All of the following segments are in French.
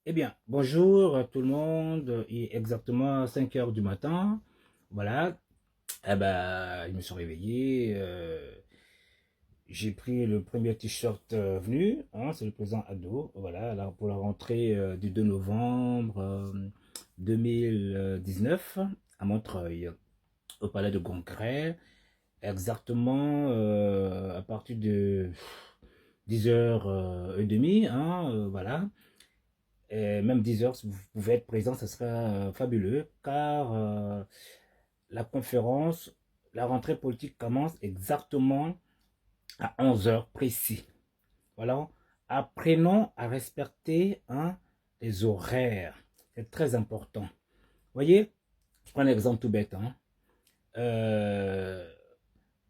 Eh bien, bonjour à tout le monde. Il est exactement 5 heures du matin. Voilà. Eh ben, je me suis réveillé. J'ai pris le premier t-shirt venu. Hein, c'est le présent ado. Voilà, là, pour la rentrée du 2 novembre 2019 à Montreuil, au Palais de Congrès. Exactement à partir de 10h30. Hein, voilà. Et même 10 heures, si vous pouvez être présent, ce serait fabuleux, car la conférence, la rentrée politique commence exactement à 11 heures précis. Voilà. Apprenons à respecter hein, les horaires. C'est très important. Vous voyez, je prends un exemple tout bête. Hein. Euh,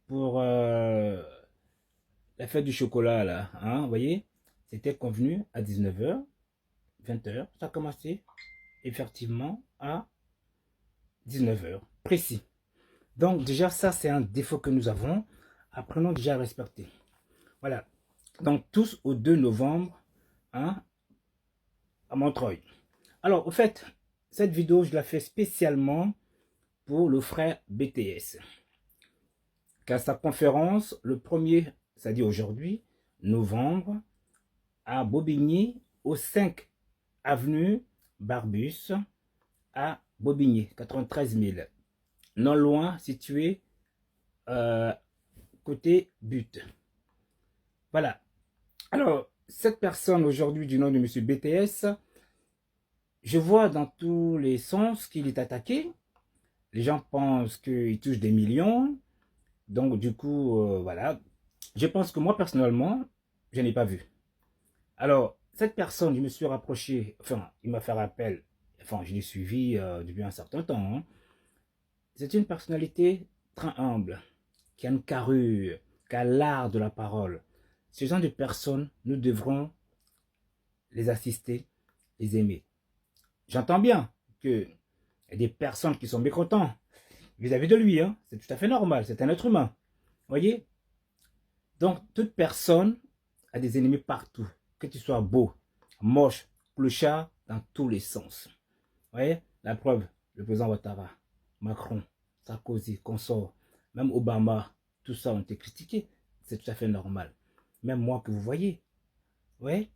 pour la fête du chocolat, là, hein, vous voyez, c'était convenu à 19 heures, 20 heures. Ça a commencé effectivement à 19 heures, précis. Donc déjà, ça, c'est un défaut que nous avons. Apprenons déjà à respecter. Voilà. Donc tous au 2 novembre hein, à Montreuil. Alors, au fait, cette vidéo, je la fais spécialement pour le frère BTS. Car sa conférence, le 1er, c'est-à-dire aujourd'hui, novembre, à Bobigny, au 5 avenue Barbus, à Bobigny, 93 000. Non loin, situé euh, côté but. Voilà. Alors, cette personne aujourd'hui du nom de monsieur BTS, je vois dans tous les sens qu'il est attaqué. Les gens pensent qu'il touche des millions. Donc, du coup, voilà. Je pense que moi, personnellement, je n'ai pas vu. Alors, cette personne, je me suis rapproché, enfin, il m'a fait appel, enfin, je l'ai suivi depuis un certain temps. Hein. C'est une personnalité très humble, qui a une carrure, qui a l'art de la parole. Ce genre de personnes, nous devrons les assister, les aimer. J'entends bien qu'il y a des personnes qui sont mécontentes vis-à-vis de lui. Hein. C'est tout à fait normal, c'est un être humain. Vous voyez. Donc, toute personne a des ennemis partout. Que tu sois beau, moche, clochard, dans tous les sens. Vous voyez. La preuve, le président Ouattara, Macron, Sarkozy, consort, même Obama, tout ça ont été critiqués. C'est tout à fait normal. Même moi que vous voyez. Vous voyez.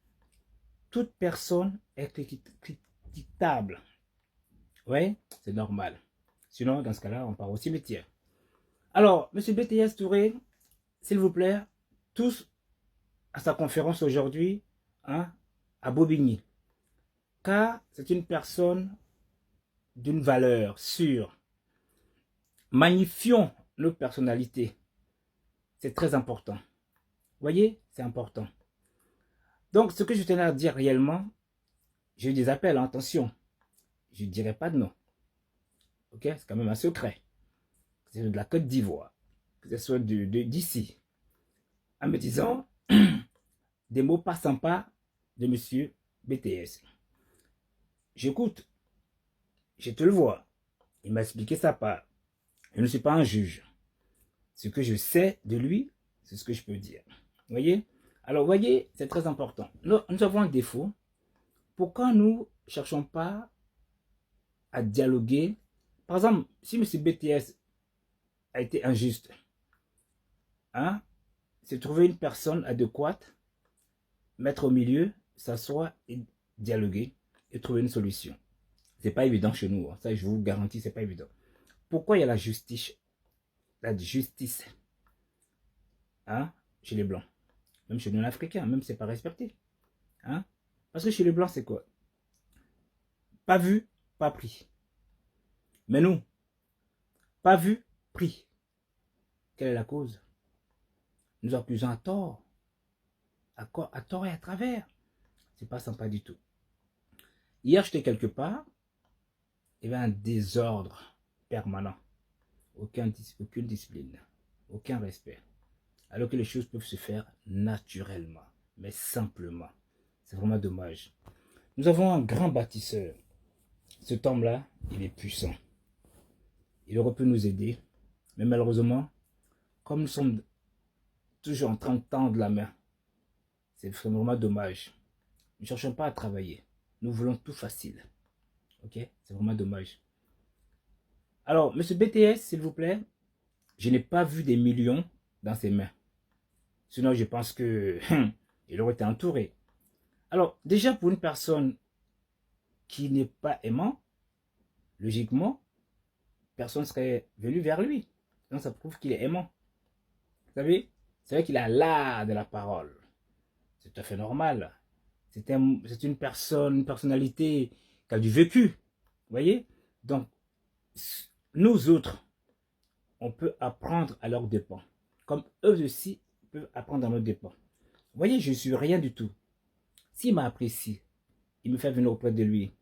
Toute personne est critiquable. Oui, c'est normal. Sinon, dans ce cas-là, on part au cimetière. Alors, monsieur BTS Touré, s'il vous plaît, tous à sa conférence aujourd'hui hein, à Bobigny. Car c'est une personne d'une valeur sûre. Magnifions nos personnalités. C'est très important. Vous voyez, c'est important. Donc, ce que je tenais à dire réellement, j'ai eu des appels, hein, attention. Je ne dirai pas de nom. Ok, c'est quand même un secret. C'est de la Côte d'Ivoire. Que ce soit d'ici. En me disant des mots pas sympas de monsieur BTS. J'écoute, je te le vois. Il m'a expliqué sa part. Je ne suis pas un juge. Ce que je sais de lui, c'est ce que je peux dire. Vous voyez. Alors, vous voyez, c'est très important. Nous avons un défaut. Pourquoi nous ne cherchons pas à dialoguer? Par exemple, si M. BTS a été injuste, hein, c'est trouver une personne adéquate, mettre au milieu, s'asseoir et dialoguer et trouver une solution. C'est pas évident chez nous. Hein. Ça, je vous garantis, c'est pas évident. Pourquoi il y a la justice? La justice hein, chez les Blancs. Même chez les Africains, même c'est pas respecté. Hein? Parce que chez les Blancs, c'est quoi? Pas vu, pas pris. Mais nous, pas vu, pris. Quelle est la cause? Nous accusons à tort. À tort et à travers. C'est pas sympa du tout. Hier, j'étais quelque part, il y avait un désordre permanent. Aucune discipline, aucun respect. Alors que les choses peuvent se faire naturellement, mais simplement. C'est vraiment dommage. Nous avons un grand bâtisseur. Cet homme-là, il est puissant. Il aurait pu nous aider, mais malheureusement, comme nous sommes toujours en train de tendre la main, c'est vraiment dommage. Ne cherchons pas à travailler. nous voulons tout facile. Ok? C'est vraiment dommage. Alors, monsieur BTS, s'il vous plaît, je n'ai pas vu des millions dans ses mains. Sinon, je pense que il aurait été entouré. Alors, déjà, pour une personne qui n'est pas aimant, logiquement, personne ne serait venu vers lui. Donc, ça prouve qu'il est aimant. Vous savez, c'est vrai qu'il a l'art de la parole. C'est tout à fait normal. C'est une personne, une personnalité qui a du vécu. Vous voyez? Donc, nous autres, on peut apprendre à leurs dépens. Comme eux aussi peuvent apprendre à nos dépens. Vous voyez, je ne suis rien du tout. S'il m'apprécie, il me fait venir auprès de lui.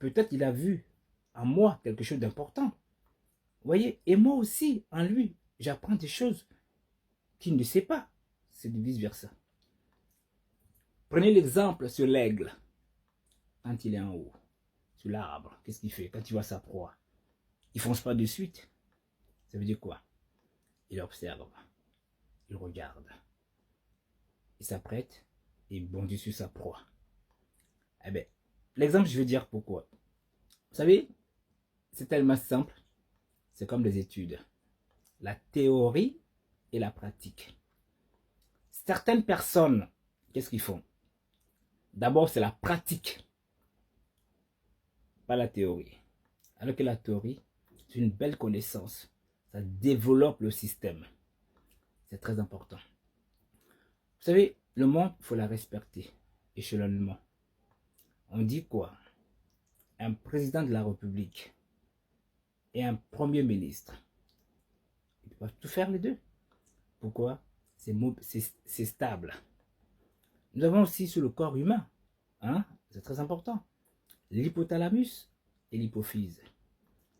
Peut-être il a vu en moi quelque chose d'important. Vous voyez, et moi aussi, en lui, j'apprends des choses qu'il ne sait pas. C'est de vice-versa. Prenez l'exemple sur l'aigle. Quand il est en haut, sur l'arbre, qu'est-ce qu'il fait? Quand il voit sa proie, il ne fonce pas de suite. Ça veut dire quoi? Il observe, il regarde, il s'apprête et il bondit sur sa proie. Eh bien, l'exemple, je vais dire pourquoi. Vous savez, c'est tellement simple. C'est comme les études. La théorie et la pratique. Certaines personnes, qu'est-ce qu'ils font? D'abord, c'est la pratique, pas la théorie. Alors que la théorie, c'est une belle connaissance. Ça développe le système. C'est très important. Vous savez, le monde, il faut la respecter, échelonnement. On dit quoi? Un président de la République et un premier ministre. Ils peuvent tout faire les deux. Pourquoi? C'est stable. Nous avons aussi sur le corps humain, hein? C'est très important, l'hypothalamus et l'hypophyse.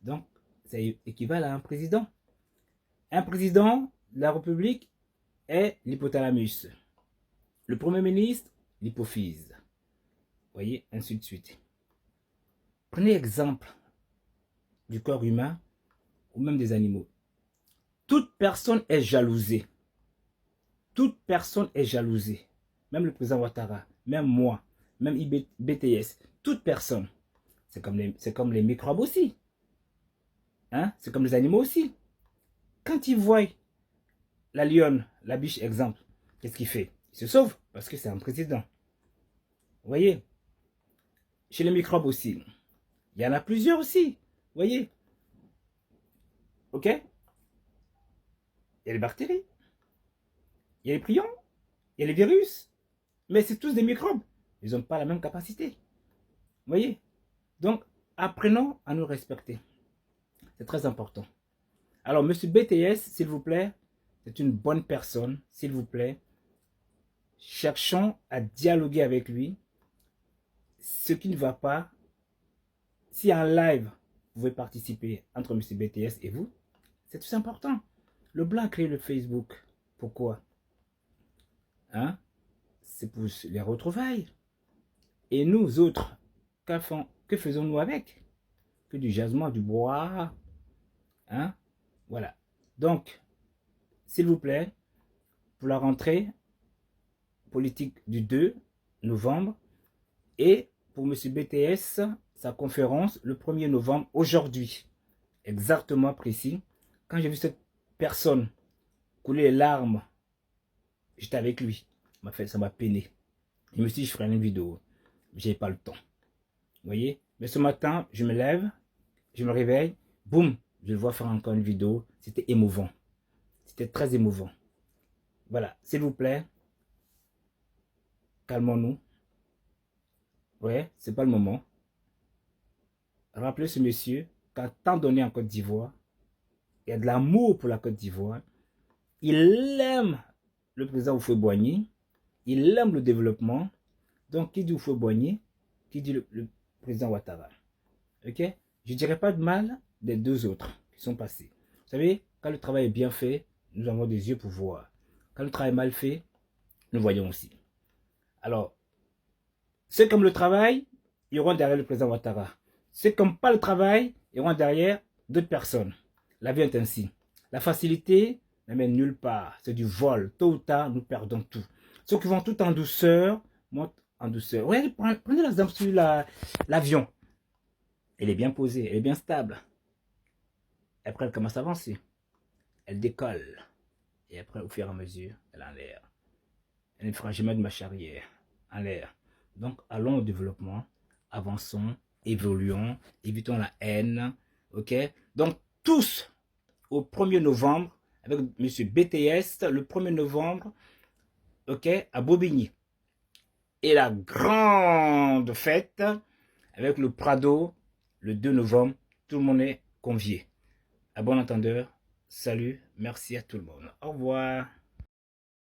Donc, ça équivalent à un président. Un président de la République est l'hypothalamus. Le premier ministre, l'hypophyse. Vous voyez, ainsi de suite. Prenez exemple du corps humain ou même des animaux. Toute personne est jalousée. Toute personne est jalousée. Même le président Ouattara, même moi, même BTS, toute personne. C'est comme les microbes aussi. Hein? C'est comme les animaux aussi. Quand ils voient la lionne, la biche, exemple, qu'est-ce qu'il fait? Il se sauve parce que c'est un président. Vous voyez? Chez les microbes aussi. Il y en a plusieurs aussi. Vous voyez? Ok? Il y a les bactéries. Il y a les prions. Il y a les virus. Mais c'est tous des microbes. Ils n'ont pas la même capacité. Vous voyez? Donc, apprenons à nous respecter. C'est très important. Alors, monsieur BTS, s'il vous plaît, c'est une bonne personne. S'il vous plaît, cherchons à dialoguer avec lui. Ce qui ne va pas, si en live, vous pouvez participer entre monsieur BTS et vous, c'est tout important. Le blanc a créé le Facebook. Pourquoi? Hein? C'est pour les retrouvailles. Et nous autres, que faisons-nous avec? Que du jasement, du bois. Hein? Voilà. Donc, s'il vous plaît, pour la rentrée politique du 2 novembre et pour M. BTS, sa conférence le 1er novembre, aujourd'hui, exactement précis. Quand j'ai vu cette personne couler les larmes, j'étais avec lui. Ça m'a peiné. Je me suis dit, je ferai une vidéo. Je n'ai pas le temps. Vous voyez? Mais ce matin, je me lève, je me réveille, boum, je le vois faire encore une vidéo. C'était émouvant. C'était très émouvant. Voilà, s'il vous plaît, calmons-nous. Ouais, c'est pas le moment. Rappelez ce monsieur qu'a tant donné en Côte d'Ivoire. Il y a de l'amour pour la Côte d'Ivoire. Il aime le président Houphouët-Boigny. Il aime le développement. Donc, qui dit Houphouët-Boigny, qui dit le président Ouattara. Ok? Je ne dirais pas de mal des deux autres qui sont passés. Vous savez, quand le travail est bien fait, nous avons des yeux pour voir. Quand le travail est mal fait, nous voyons aussi. Alors, ceux comme le travail, ils iront derrière le président Ouattara. Ceux comme pas le travail, ils iront derrière d'autres personnes. La vie est ainsi. La facilité n'amène nulle part. C'est du vol. Tôt ou tard, nous perdons tout. Ceux qui vont tout en douceur montent en douceur. Ouais, prenez l'exemple sur l'avion. Elle est bien posée, elle est bien stable. Après, elle commence à avancer. Elle décolle. Et après, au fur et à mesure, elle est en l'air. Elle ne fera jamais de marche arrière. En l'air. Donc, allons au développement. Avançons, évoluons, évitons la haine. Ok? Donc, tous au 1er novembre, avec M. BTS, le 1er novembre, ok, à Bobigny. Et la grande fête avec le Prado, le 2 novembre. Tout le monde est convié. À bon entendeur, salut, merci à tout le monde. Au revoir.